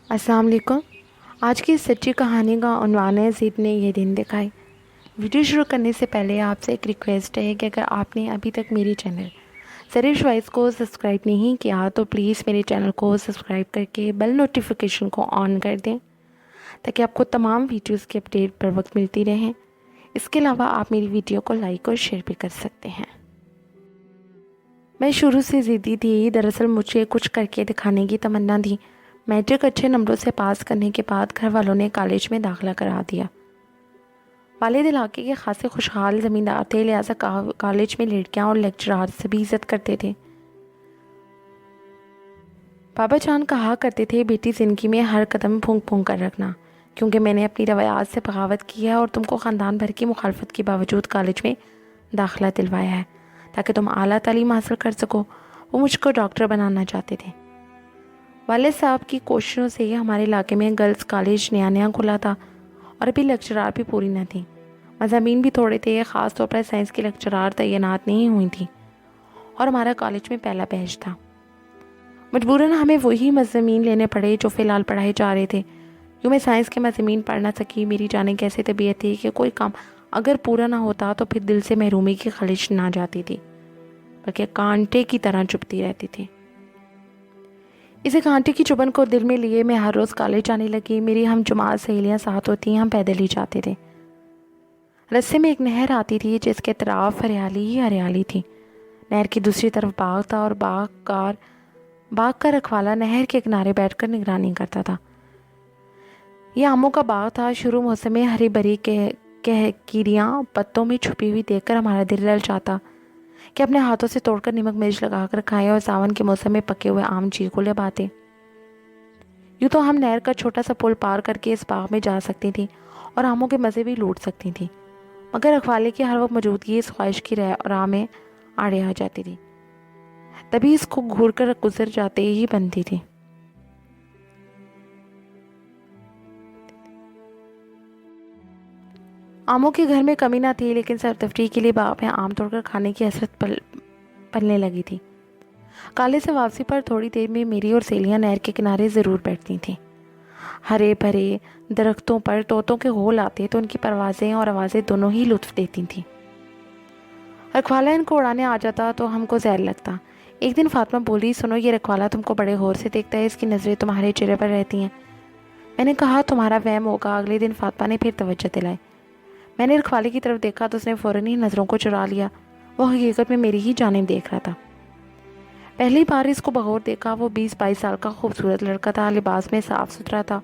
السلام علیکم۔ آج کی اس سچی کہانی کا عنوان ہے ضد نے یہ دن دکھائے۔ ویڈیو شروع کرنے سے پہلے آپ سے ایک ریکویسٹ ہے کہ اگر آپ نے ابھی تک میری چینل سریش وائس کو سبسکرائب نہیں کیا تو پلیز میرے چینل کو سبسکرائب کر کے بیل نوٹیفیکیشن کو آن کر دیں تاکہ آپ کو تمام ویڈیوز کی اپڈیٹ پر وقت ملتی رہیں۔ اس کے علاوہ آپ میری ویڈیو کو لائک اور شیئر بھی کر سکتے ہیں۔ میں شروع سے ضدی تھی، دراصل مجھے کچھ کر کے دکھانے کی تمنا تھی۔ میٹرک اچھے نمبروں سے پاس کرنے کے بعد گھر والوں نے کالج میں داخلہ کرا دیا۔ والد علاقے کے خاصے خوشحال زمیندار تھے، لہٰذا کالج میں لڑکیاں اور لیکچرار سے بھی عزت کرتے تھے۔ بابا جان کہا کرتے تھے، بیٹی زندگی میں ہر قدم پھونک پھونک کر رکھنا، کیونکہ میں نے اپنی روایات سے بغاوت کی ہے اور تم کو خاندان بھر کی مخالفت کے باوجود کالج میں داخلہ دلوایا ہے تاکہ تم اعلیٰ تعلیم حاصل کر سکو۔ وہ مجھ کو ڈاکٹر بنانا چاہتے تھے۔ والد صاحب کی کوششوں سے ہمارے علاقے میں گرلز کالج نیا نیا کھلا تھا اور ابھی لیکچرار بھی پوری نہ تھیں۔ مضامین بھی تھوڑے تھے، خاص طور پر سائنس کی لیکچرار تعینات نہیں ہوئی تھیں اور ہمارا کالج میں پہلا بیچ تھا۔ مجبوراً ہمیں وہی مضامین لینے پڑے جو فی الحال پڑھائے جا رہے تھے۔ کیوں میں سائنس کے مضامین پڑھ نہ سکی، میری جانے کیسے طبیعت تھی کہ کوئی کام اگر پورا نہ ہوتا تو پھر دل سے محرومی کی خلش نہ جاتی تھی، بلکہ کانٹے کی طرح چبھتی رہتی تھی۔ اسی کانٹے کی چبھن کو دل میں لیے میں ہر روز کالج جانے لگی۔ میری ہم جماعت سہیلیاں ساتھ ہوتی، ہم پیدل ہی جاتے تھے۔ رستے میں ایک نہر آتی تھی جس کے اطراف ہریالی ہی ہریالی تھی۔ نہر کی دوسری طرف باغ تھا اور باغ کا رکھوالا نہر کے کنارے بیٹھ کر نگرانی کرتا تھا۔ یہ آموں کا باغ تھا۔ شروع موسم میں ہری بھری کیریاں پتوں میں چھپی ہوئی دیکھ کر ہمارا دل للچاتا کہ اپنے ہاتھوں سے توڑ کر نمک مرچ لگا کر کھائیں اور ساون کے موسم میں پکے ہوئے آم جی کو لباتے۔ یوں تو ہم نہر کا چھوٹا سا پل پار کر کے اس باغ میں جا سکتی تھیں اور آموں کے مزے بھی لوٹ سکتی تھیں، مگر رکھوالے کی ہر وقت موجودگی اس خواہش کی راہ میں آڑے آ جاتی تھی۔ تبھی اس کو گھور کر گزر جاتے ہی بنتی تھی۔ آموں کے گھر میں کمی نہ تھی، لیکن سر تفریح کے لیے باغ میں آم توڑ کر کھانے کی حسرت پلنے لگی تھی۔ کالج سے واپسی پر تھوڑی دیر میں میری اور سہیلیاں نہر کے کنارے ضرور بیٹھتی تھیں۔ ہرے بھرے درختوں پر طوطوں کے غول آتے تو ان کی پروازیں اور آوازیں دونوں ہی لطف دیتی تھیں۔ رکھوالا ان کو اڑانے آ جاتا تو ہم کو زہر لگتا۔ ایک دن فاطمہ بولی، سنو، یہ رکھوالا تم کو بڑے غور سے دیکھتا ہے، اس کی نظریں تمہارے چہرے پر رہتی ہیں۔ میں نے کہا، تمہارا وہم ہوگا۔ اگلے دن فاطمہ نے پھر توجہ دلائی۔ میں نے رکھوالے کی طرف دیکھا تو اس نے فوراً ہی نظروں کو چرا لیا۔ وہ حقیقت میں میری ہی جانب دیکھ رہا تھا۔ پہلی بار اس کو بغور دیکھا۔ وہ 20-22 سال کا خوبصورت لڑکا تھا، لباس میں صاف ستھرا تھا،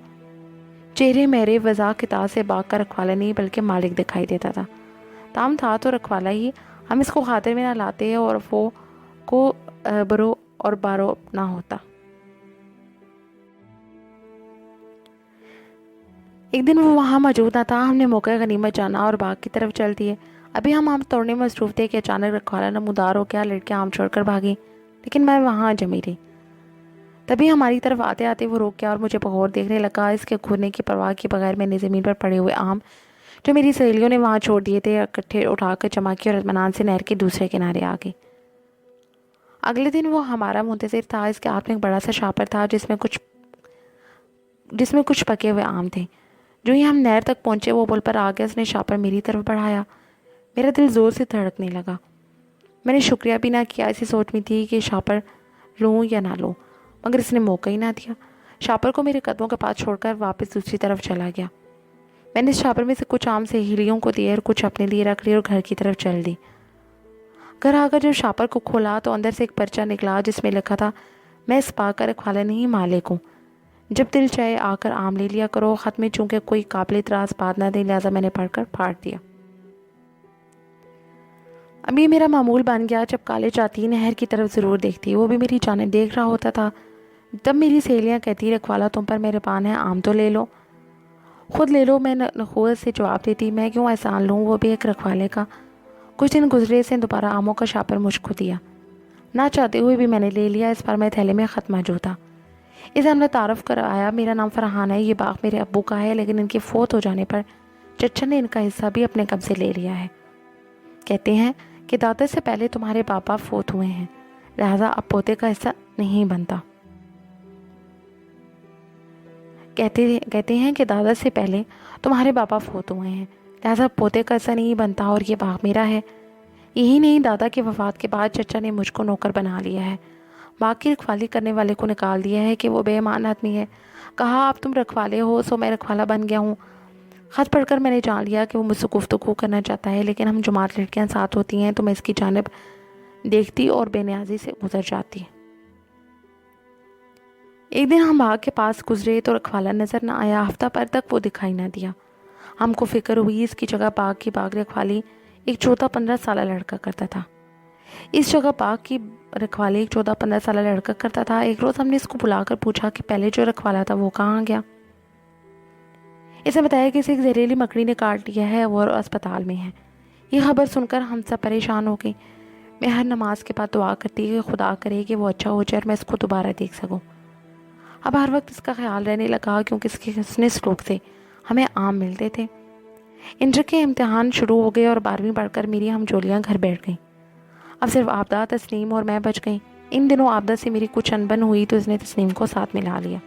چہرے میرے وضاح کتاب سے باغ کا رکھوالا نہیں بلکہ مالک دکھائی دیتا تھا۔ تام تھا تو رکھوالا ہی، ہم اس کو خاطر میں نہ لاتے اور وہ کو برو اور بارو نہ ہوتا۔ ایک دن وہ وہاں موجود نہ تھا۔ ہم نے موقع غنیمت جانا اور باغ کی طرف چل دیے۔ ابھی ہم آم توڑنے میں مصروف تھے کہ اچانک رکھوالا نمودار ہو گیا۔ لڑکیاں آم چھوڑ کر بھاگی، لیکن میں وہاں جمی رہی۔ تبھی ہماری طرف آتے آتے وہ روک گیا اور مجھے بغور دیکھنے لگا۔ اس کے گھورنے کی پرواہ کے بغیر میں نے زمین پر پڑے ہوئے آم جو میری سہیلیوں نے وہاں چھوڑ دیے تھے اکٹھے اٹھا کر جمع کیے اور اطمینان سے نہر کے دوسرے کنارے آ گئی۔ اگلے دن وہ ہمارا منتظر تھا۔ اس کے ہاتھ میں ایک بڑا سا شاپر تھا جس میں کچھ پکے ہوئے آم تھے۔ جو ہی ہم نہر تک پہنچے وہ پل پر آ گیا۔ اس نے شاپر میری طرف بڑھایا۔ میرا دل زور سے دھڑکنے لگا۔ میں نے شکریہ بھی نہ کیا، اسی سوچ میں تھی کہ شاپر لوں یا نہ لوں، مگر اس نے موقع ہی نہ دیا۔ شاپر کو میرے قدموں کے پاس چھوڑ کر واپس دوسری طرف چلا گیا۔ میں نے اس شاپر میں سے کچھ آم سہیلیوں کو دیے اور کچھ اپنے لیے رکھ لیے اور گھر کی طرف چل دی۔ گھر آ کر جب شاپر کو کھولا تو اندر سے ایک پرچہ نکلا جس میں لکھا تھا، میں اس باغ کا رکھوالا نہیں، مالک ہوں۔ جب دل چاہے آ کر آم لے لیا کرو۔ خط میں چونکہ کوئی قابل اعتراض بات نہ تھی، لہٰذا میں نے پڑھ کر پھاڑ دیا۔ اب یہ میرا معمول بن گیا، جب کالج جاتی نہر کی طرف ضرور دیکھتی۔ وہ بھی میری جانب دیکھ رہا ہوتا تھا۔ تب میری سہیلیاں کہتی، رکھوالا تم پر مہربان ہے، آم تو لے لو، خود لے لو۔ میں نخوت سے جواب دیتی، میں کیوں احسان لوں، وہ بھی ایک رکھوالے کا۔ کچھ دن گزرے سے دوبارہ آموں کا شاپر مجھ کو دیا۔ نہ چاہتے ہوئے بھی میں نے لے لیا۔ اس پر میں تھیلے میں خط موجود تھا۔ اسے ہم نے تعارف کرایا، میرا نام فرحان ہے، یہ باغ میرے ابو کا ہے، لیکن ان کے فوت ہو جانے پر چچا نے ان کا حصہ بھی اپنے قبضے لے لیا ہے۔ کہتے ہیں کہ دادا سے پہلے تمہارے پاپا فوت ہوئے ہیں، لہٰذا اب پوتے کا حصہ نہیں بنتا۔ کہتے ہیں کہ دادا سے پہلے تمہارے پاپا فوت ہوئے ہیں، لہٰذا پوتے کا ایسا نہیں بنتا اور یہ باغ میرا ہے۔ یہی نہیں، دادا کی وفات کے بعد چچا نے مجھ کو نوکر بنا لیا ہے، باغ کی رکھوالی کرنے والے کو نکال دیا ہے کہ وہ بے ایمان آدمی ہے، کہا اب تم رکھوالے ہو سو میں رکھوالا بن گیا ہوں۔ خط پڑھ کر میں نے جان لیا کہ وہ مجھ سے گفتگو کرنا چاہتا ہے، لیکن ہم جماعت لڑکیاں ساتھ ہوتی ہیں تو میں اس کی جانب دیکھتی اور بے نیازی سے گزر جاتی۔ ایک دن ہم باغ کے پاس گزرے تو رکھوالا نظر نہ آیا، ہفتہ پر تک وہ دکھائی نہ دیا۔ ہم کو فکر ہوئی اس کی جگہ باغ کی باغ رکھوالی ایک 14-15 سالہ لڑکا کرتا تھا۔ اس جگہ باغ کی رکھوالی ایک 14-15 سالہ لڑکا کرتا تھا۔ ایک روز ہم نے اس کو بلا کر پوچھا کہ پہلے جو رکھوالا تھا وہ کہاں گیا۔ اسے بتایا کہ اسے ایک زہریلی مکڑی نے کاٹ لیا ہے اور اسپتال میں ہے۔ یہ خبر سن کر ہم سب پریشان ہو گئے۔ میں ہر نماز کے بعد دعا کرتی کہ خدا کرے کہ وہ اچھا ہو جائے اور میں اس کو دوبارہ دیکھ سکوں۔ اب ہر وقت اس کا خیال رہنے لگا کیونکہ اس کے حسن سلوک سے ہمیں عام ملتے تھے۔ انٹر کے امتحان شروع ہو گئے اور 12ویں پڑھ کر میری ہم جولیاں گھر بیٹھ گئیں۔ اب صرف آبدہ، تسنیم اور میں بچ گئیں۔ ان دنوں آبدہ سے میری کچھ انبن ہوئی تو اس نے تسنیم کو ساتھ ملا لیا۔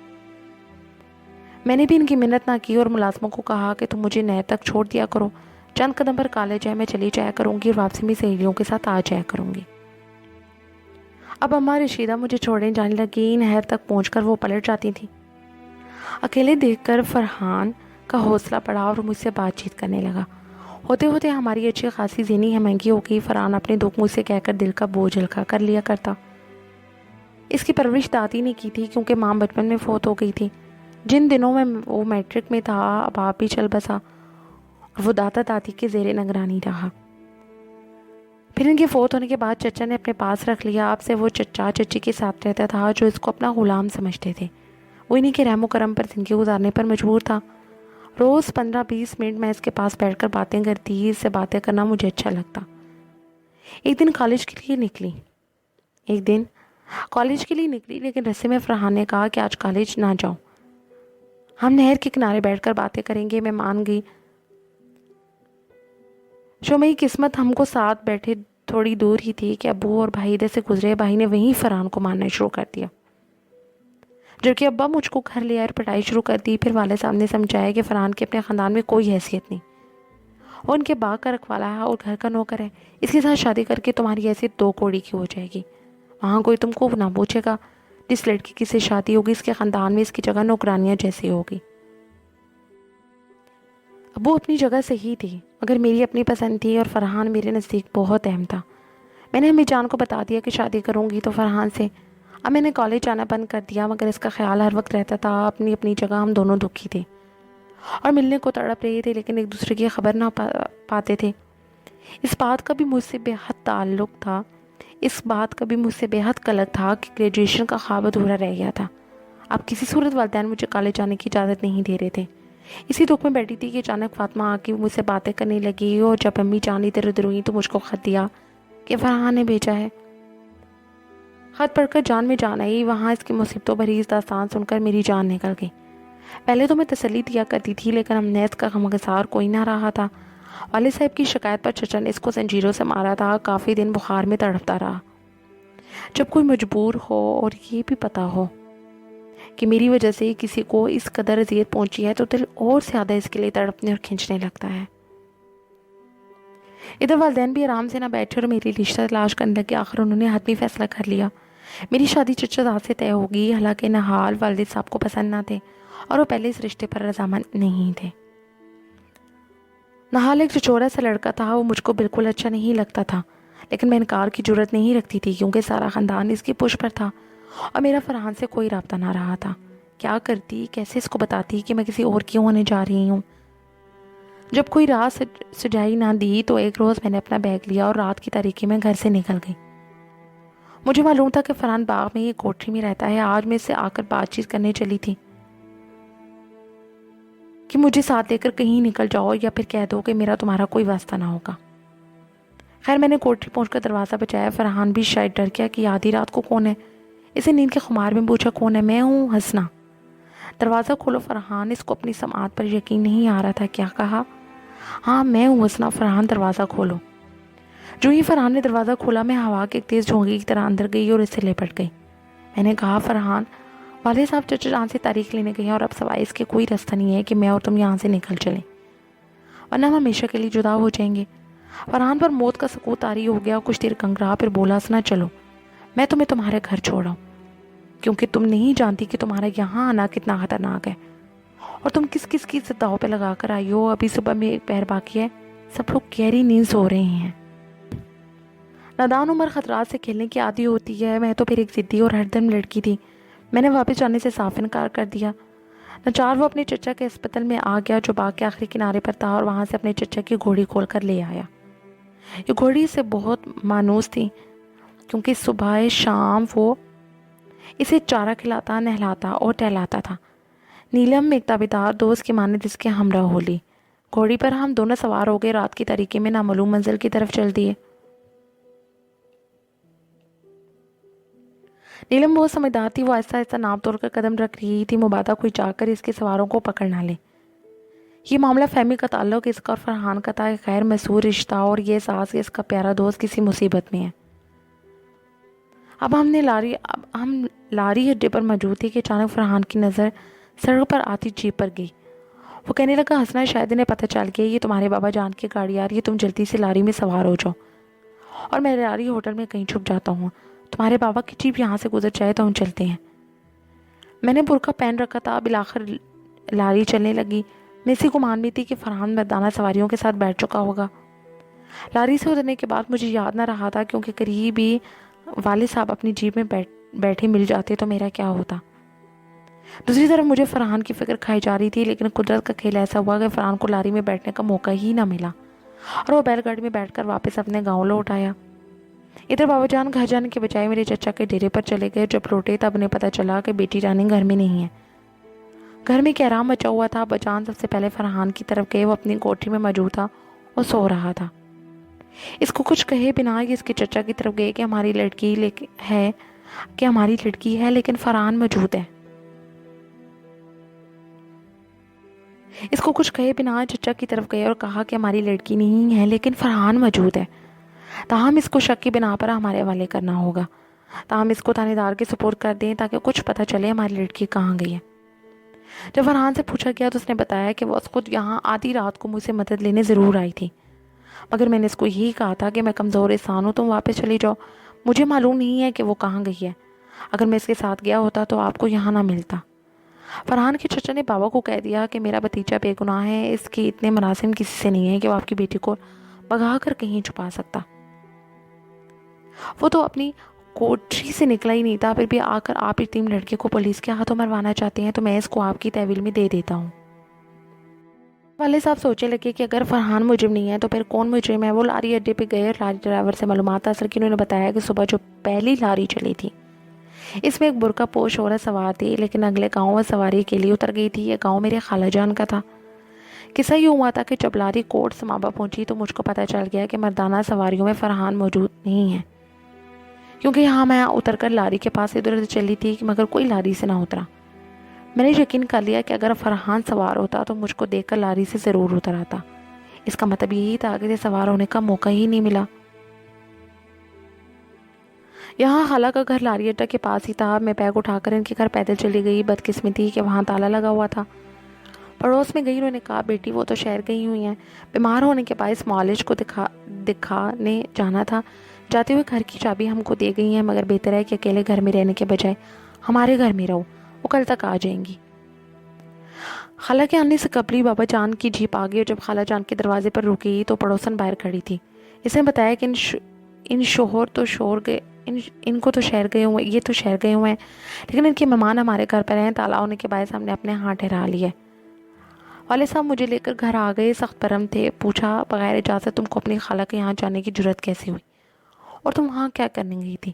میں نے بھی ان کی منت نہ کی اور ملازموں کو کہا کہ تم مجھے نہر تک چھوڑ دیا کرو، چند قدم پر کالج ہے، میں چلی جایا کروں گی اور واپسی میں سہیلیوں کے ساتھ آ جایا کروں گی۔ اب اماں رشیدہ مجھے چھوڑنے جانے لگی۔ نہر تک پہنچ کر وہ پلٹ جاتی تھی۔ اکیلے دیکھ کر فرحان کا حوصلہ بڑھا اور مجھ سے بات چیت کرنے لگا۔ ہوتے ہوتے ہماری اچھی خاصی ذہنی ہمنگی ہو گئی۔ فرحان اپنے دکھ مجھ سے کہہ کر دل کا بوجھ ہلکا کر لیا کرتا۔ اس کی پرورش دادی نے کی تھی کیونکہ ماں بچپن میں فوت ہو گئی تھی۔ جن دنوں میں وہ میٹرک میں تھا اب آپ بھی چل بسا اور وہ دادا دادی کے زیر نگرانی رہا۔ پھر ان کے فوت ہونے کے بعد چچا نے اپنے پاس رکھ لیا۔ آپ سے وہ چچا چچی کے ساتھ رہتا تھا جو اس کو اپنا غلام سمجھتے تھے۔ وہ انہیں کے رحم و کرم پر زندگی گزارنے پر مجبور تھا۔ روز 15-20 منٹ میں اس کے پاس بیٹھ کر باتیں کرتی۔ اس سے باتیں کرنا مجھے اچھا لگتا۔ ایک دن کالج کے لیے نکلی لیکن رستے میں فرحان نے کہا کہ آج کالج نہ جاؤ، ہم نہر کے کنارے بیٹھ کر باتیں کریں گے۔ میں مان گئی۔ شومئی قسمت ہم کو ساتھ بیٹھے تھوڑی دور ہی تھی کہ ابو اور بھائی ادھر سے گزرے۔ بھائی نے وہیں فرحان کو مارنا شروع کر دیا، جبکہ ابا مجھ کو گھر لے آئے اور پٹائی شروع کر دی۔ پھر والد صاحب نے سمجھایا کہ فرحان کے اپنے خاندان میں کوئی حیثیت نہیں، اور ان کے باغ کا رکھوالا ہے اور گھر کا نوکر ہے۔ اس کے ساتھ شادی کر کے تمہاری حیثیت 2 کوڑی کی ہو جائے گی، وہاں کوئی تم کو نہ پوچھے گا۔ جس لڑکی کی سے شادی ہوگی اس کے خاندان میں اس کی جگہ نوکرانیاں جیسی ہوگی۔ ابو اپنی جگہ صحیح تھی مگر میری اپنی پسند تھی اور فرحان میرے نزدیک بہت اہم تھا۔ میں نے امی جان کو بتا دیا کہ شادی کروں گی تو فرحان سے۔ اب میں نے کالج جانا بند کر دیا مگر اس کا خیال ہر وقت رہتا تھا۔ اپنی اپنی جگہ ہم دونوں دکھی تھے اور ملنے کو تڑپ رہے تھے لیکن ایک دوسرے کی خبر نہ پاتے تھے۔ اس بات کا بھی مجھ سے بے حد قلق تھا کہ گریجویشن کا خواب ادھورا رہ گیا تھا۔ اب کسی صورت والدین مجھے کالج جانے کی اجازت نہیں دے رہے تھے۔ اسی دکھ میں بیٹھی تھی کہ اچانک فاطمہ آ کے مجھ سے باتیں کرنے لگی اور جب امی جان ادھر ادھر ہوئی تو مجھ کو خط دیا کہ فرحان نے بھیجا ہے۔ خط پڑھ کر جان میں جان آئی۔ وہاں اس کی مصیبتوں بھری داستان سن کر میری جان نکل گئی۔ پہلے تو میں تسلی دیا کرتی تھی لیکن اب نیت کا غمگسار کوئی نہ رہا تھا۔ والد صاحب کی شکایت پر چچا نے اس کو زنجیروں سے مارا تھا۔ کافی دن بخار میں تڑپتا رہا۔ جب کوئی مجبور ہو اور یہ بھی پتا ہو کہ میری وجہ سے کسی کو اس قدر اذیت پہنچی ہے تو دل اور زیادہ اس کے لیے تڑپنے اور کھنچنے لگتا ہے۔ ادھر والدین بھی آرام سے نہ بیٹھے اور میری رشتہ تلاش کرنے لگے۔ آخر انہوں نے حتمی فیصلہ کر لیا، میری شادی چچا زاد سے طے ہوگی۔ حالانکہ نہال والد صاحب کو پسند نہ تھے اور وہ پہلے اس رشتے پر رضامند نہیں تھے۔ نہال ایک چچورا سا لڑکا تھا، وہ مجھ کو بالکل اچھا نہیں لگتا تھا لیکن میں انکار کی جرت نہیں رکھتی تھی کیونکہ سارا خاندان اس کی پشت پر تھا اور میرا فرحان سے کوئی رابطہ نہ رہا تھا۔ کیا کرتی، کیسے اس کو بتاتی کہ میں کسی اور کی ہونے جا رہی ہوں؟ جب کوئی رات سجائی نہ دی تو ایک روز میں نے اپنا بیگ لیا اور رات کی تاریکی میں گھر سے نکل گئی۔ مجھے معلوم تھا کہ فرحان باغ میں یہ کوٹری میں رہتا ہے۔ آج میں اس سے آ کر بات چیت کرنے چلی تھی کہ مجھے ساتھ لے کر کہیں نکل جاؤ یا پھر کہہ دو کہ میرا تمہارا کوئی واسطہ نہ ہوگا۔ خیر میں نے کوٹری پہنچ کر دروازہ بجایا۔ فرحان بھی شاید ڈر گیا کہ آدھی رات کو کون ہے۔ اسے نیند کے خمار میں پوچھا کون ہے؟ میں ہوں، حسنا۔ دروازہ کھولو فرحان۔ اس کو اپنی سماعت پر یقین نہیں آ رہا تھا۔ کیا کہا؟ ہاں میں ہوں حسنا۔ فرحان دروازہ کھولو۔ جو ہی فرحان نے دروازہ کھولا میں ہوا کے ایک تیز جھونکے کی طرح اندر گئی اور اسے لپٹ گئی۔ میں نے کہا فرحان والد صاحب چچا جان سے تاریخ لینے گئے ہیں اور اب سوائے اس کے کوئی راستہ نہیں ہے کہ میں اور تم یہاں سے نکل چلیں، ورنہ ہم ہمیشہ کے لیے جدا ہو جائیں گے۔ فرحان پر موت کا سکوت طاری ہو گیا، کچھ دیر کنگرا پھر بولا، سنا چلو، میں تمہیں تمہارے گھر چھوڑا ہوں، کیونکہ تم نہیں جانتی کہ تمہارا یہاں آنا کتنا خطرناک ہے اور تم کس کس کی عزت داؤ پہ لگا کر آئی ہو۔ ابھی صبح میں ایک پہر باقی ہے، سب لوگ گہری نیند سو رہے ہیں۔ نادان عمر خطرات سے کھیلنے کی عادی ہوتی ہے، میں تو پھر ایک ضدی اور ہر دم لڑکی تھی، میں نے واپس جانے سے صاف انکار کر دیا۔ ناچار وہ اپنے چچا کے اسپتال میں آ گیا جو باغ کے آخری کنارے پر تھا، اور وہاں سے اپنے چچا کی گھوڑی کھول کر لے آیا۔ یہ گھوڑی سے بہت مانوس تھی کیونکہ صبح شام وہ اسے چارہ کھلاتا، نہلاتا اور ٹہلاتا تھا۔ نیلم ایک تابعدار دوست کی مانند اس کے ہمراہ ہو لی۔ گھوڑی پر ہم دونوں سوار ہو گئے، رات کی تاریکی میں نامعلوم منزل کی طرف چل دیے۔ نیلم بہت سمجھدار تھی، وہ آہستہ آہستہ ناپ توڑ کر قدم رکھ رہی تھی، مبادا کوئی چاہ کر اس کے سواروں کو پکڑ نہ لے۔ یہ معاملہ فہمی کا تعلق اس کا اور فرحان کا تھا، ایک غیر مسور رشتہ، اور یہ احساس کہ اس کا پیارا دوست کسی مصیبت میں ہے۔ اب ہم لاری اڈے پر موجود تھے کہ اچانک فرحان کی نظر سڑک پر آتی جیپ پر گئی۔ وہ کہنے لگا، ہنسنا، شاید انہیں پتہ چل گیا یہ تمہارے بابا جان کی گاڑی آ رہی ہے، تم جلدی سے لاری میں سوار ہو جاؤ اور میں لاری ہوٹل میں کہیں چھپ جاتا ہوں، تمہارے بابا کی جیپ یہاں سے گزر جائے تو ہم چلتے ہیں۔ میں نے برقع پہن رکھا تھا، بالآخر لاری چلنے لگی۔ میں اسی گمان میں تھی کہ فرحان مردانہ سواریوں کے ساتھ بیٹھ چکا ہوگا۔ لاری سے اترنے کے بعد مجھے یاد نہ رہا تھا، کیونکہ قریب ہی والد صاحب اپنی جیپ میں بیٹھے مل جاتے تو میرا کیا ہوتا۔ دوسری طرف مجھے فرحان کی فکر کھائی جا رہی تھی، لیکن قدرت کا کھیل ایسا ہوا کہ فرحان کو لاری میں بیٹھنے کا موقع ہی نہ ملا اور وہ بیل گاڑی میں بیٹھ کر واپس اپنے گاؤں لوٹ آیا۔ ادھر بابا جان گھر جانے کے بجائے میرے چچا کے ڈیرے پر چلے گئے۔ جب لوٹے تب انہیں پتہ چلا کہ بیٹی رانی گھر میں نہیں ہے۔ گھر میں کہرام مچا ہوا تھا۔ بچان سب سے پہلے فرحان کی طرف گئے، وہ اپنی کوٹری میں موجود تھا اور سو رہا تھا۔ اس کو کچھ کہے بنا یہ اس کے چچا کی طرف گئے کہ ہماری لڑکی ہے لیکن فرحان موجود ہے۔ اس کو کچھ کہے بنا چچا کی طرف گئے اور کہا کہ ہماری لڑکی نہیں ہے لیکن فرحان موجود ہے۔ تاہم اس کو شک کی بنا پر ہمارے حوالے کرنا ہوگا، تاہم اس کو تھانے دار کے سپرد کر دیں تاکہ کچھ پتہ چلے ہماری لڑکی کہاں گئی ہے۔ جب فرحان سے پوچھا گیا تو اس نے بتایا کہ وہ خود یہاں آدھی رات کو مجھ سے مدد لینے ضرور آئی تھی، مگر میں نے اس کو یہی کہا تھا کہ میں کمزور انسان ہوں، تم واپس چلی جاؤ، مجھے معلوم نہیں ہے کہ وہ کہاں گئی ہے، اگر میں اس کے ساتھ گیا ہوتا تو آپ کو یہاں نہ ملتا۔ فرحان کے چچا نے بابا کو کہہ دیا کہ میرا بھتیجا بے گناہ ہے، اس کے اتنے مراسم کسی سے نہیں ہے کہ وہ آپ کی بیٹی کو بھگا کر کہیں چھپا سکتا۔ وہ تو اپنی کوٹری سے نکلا ہی نہیں تھا، پھر بھی آ کر آپ یتیم لڑکے کو پولیس کے ہاتھوں مروانا چاہتے ہیں تو میں اس کو آپ کی تحویل میں دے دیتا ہوں۔ والد صاحب سوچے لگے کہ اگر فرحان مجرم نہیں ہے تو پھر کون مجرم ہے۔ وہ لاری اڈے پہ گئے اور لاری ڈرائیور سے معلومات حاصل کی۔ انہوں نے بتایا کہ صبح جو پہلی لاری چلی تھی اس میں ایک برقع پوش عورت سوار تھی، لیکن اگلے گاؤں میں سواری کے لیے اتر گئی تھی۔ یہ گاؤں میرے خالہ جان کا تھا۔ قصہ یہ ہوا تھا کہ جب لاری کوٹ سمابا پہنچی تو مجھ کو پتہ چل گیا کہ مردانہ سواریوں میں فرحان موجود نہیں ہے، کیونکہ یہاں میں اتر کر لاری کے پاس ادھر ادھر چلی تھی مگر کوئی لاری سے نہ اترا۔ میں نے یقین کر لیا کہ اگر فرحان سوار ہوتا تو مجھ کو دیکھ کر لاری سے ضرور اتر آتا۔ اس کا مطلب یہی تھا کہ سوار ہونے کا موقع ہی نہیں ملا۔ یہاں خالہ کا گھر لاری اڈا کے پاس ہی تھا۔ میں بیگ اٹھا کر ان کے گھر پیدل چلی گئی۔ بدقسمتی کہ وہاں تالا لگا ہوا تھا۔ پڑوس میں گئی، انہوں نے کہا بیٹی وہ تو شہر گئی ہوئی ہیں، بیمار ہونے کے باعث معالج کو دکھانے جانا تھا، جاتے ہوئے گھر کی چابی ہم کو دے گئی ہیں، مگر بہتر ہے کہ اکیلے گھر میں رہنے کے بجائے ہمارے گھر میں رہو، وہ کل تک آ جائیں گی۔ خالہ کے آنے سے قبل ہی بابا جان کی جیپ آ گئی اور جب خالہ جان کے دروازے پر رکی تو پڑوسن باہر کھڑی تھی۔ اس نے بتایا کہ ان کو تو شہر گئے ہوئے، یہ تو شہر گئے ہوئے ہیں، لیکن ان کے مہمان ہمارے گھر پر ہیں، تالا ہونے کے باعث ہم نے اپنے ہاں ٹھہرا لیا ہے۔ والد صاحب مجھے لے کر گھر آ گئے، سخت برہم تھے۔ پوچھا بغیر اجازت تم کو اپنی خالہ کے یہاں جانے کی جرت کیسے ہوئی اور تم وہاں کیا کرنے گئی تھی؟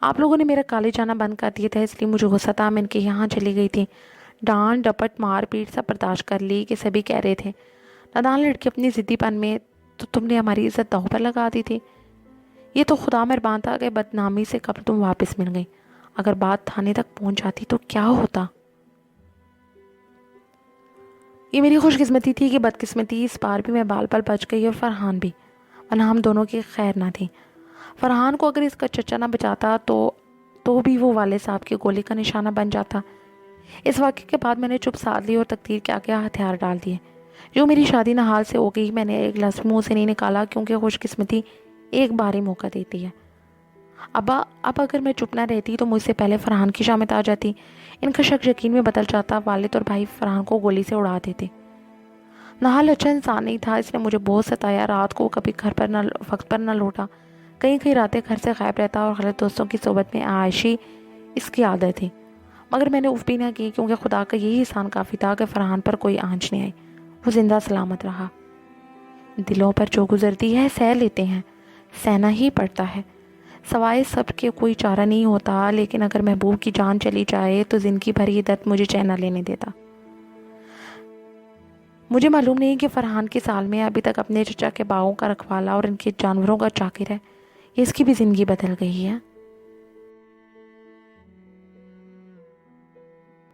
آپ لوگوں نے میرا کالج جانا بند کر دیا تھا، اس لیے مجھے غصہ تھا، میں ان کے یہاں چلی گئی تھی۔ ڈانٹ ڈپٹ مار پیٹ سب برداشت کر لی کہ سبھی کہہ رہے تھے نادان لڑکی اپنی ضدی پن میں، تو تم نے ہماری عزت داؤ پر لگا دی تھی۔ یہ تو خدا مہربان تھا کہ بدنامی سے قبل تم واپس مل گئی، اگر بات تھانے تک پہنچ جاتی تو کیا ہوتا؟ یہ میری خوش قسمتی تھی کہ بدقسمتی اس بار بھی میں بال بال بچ گئی اور فرحان بھی، ورنہ ہم دونوں کی خیر نہ تھی۔ فرحان کو اگر اس کا چچا نہ بچاتا تو تو بھی وہ والد صاحب کی گولی کا نشانہ بن جاتا۔ اس واقعے کے بعد میں نے چپ سادھ لی اور تقدیر کے آگے ہتھیار ڈال دیے۔ جو میری شادی نحال سے ہو گئی، میں نے ایک لفظ منہ سے نہیں نکالا، کیونکہ خوش قسمتی ایک بار ہی موقع دیتی ہے۔ اب اگر میں چپ نہ رہتی تو مجھ سے پہلے فرحان کی شامت آ جاتی، ان کا شک یقین میں بدل جاتا، والد اور بھائی فرحان کو گولی سے اڑا دیتے۔ نحال اچھا انسان نہیں تھا، اس نے مجھے بہت ستایا، رات کو کبھی گھر پر وقت پر نہ لوٹا، کئی راتیں گھر سے غائب رہتا اور غلط دوستوں کی صحبت میں عائشی اس کی عادت تھی۔ مگر میں نے اف بھی نہ کی، کیونکہ خدا کا یہی احسان کافی تھا کہ فرحان پر کوئی آنچ نہیں آئی، وہ زندہ سلامت رہا۔ دلوں پر جو گزرتی ہے سہ لیتے ہیں، سہنا ہی پڑتا ہے، سوائے سب کے کوئی چارہ نہیں ہوتا، لیکن اگر محبوب کی جان چلی جائے تو زندگی بھر یہ درد مجھے چین نہ لینے دیتا۔ مجھے معلوم نہیں کہ فرحان کی سال میں ابھی تک اپنے چچا کے باغوں کا رکھوالا اور ان کے جانوروں کا چاکر ہے، یہ اس کی بھی زندگی بدل گئی ہے۔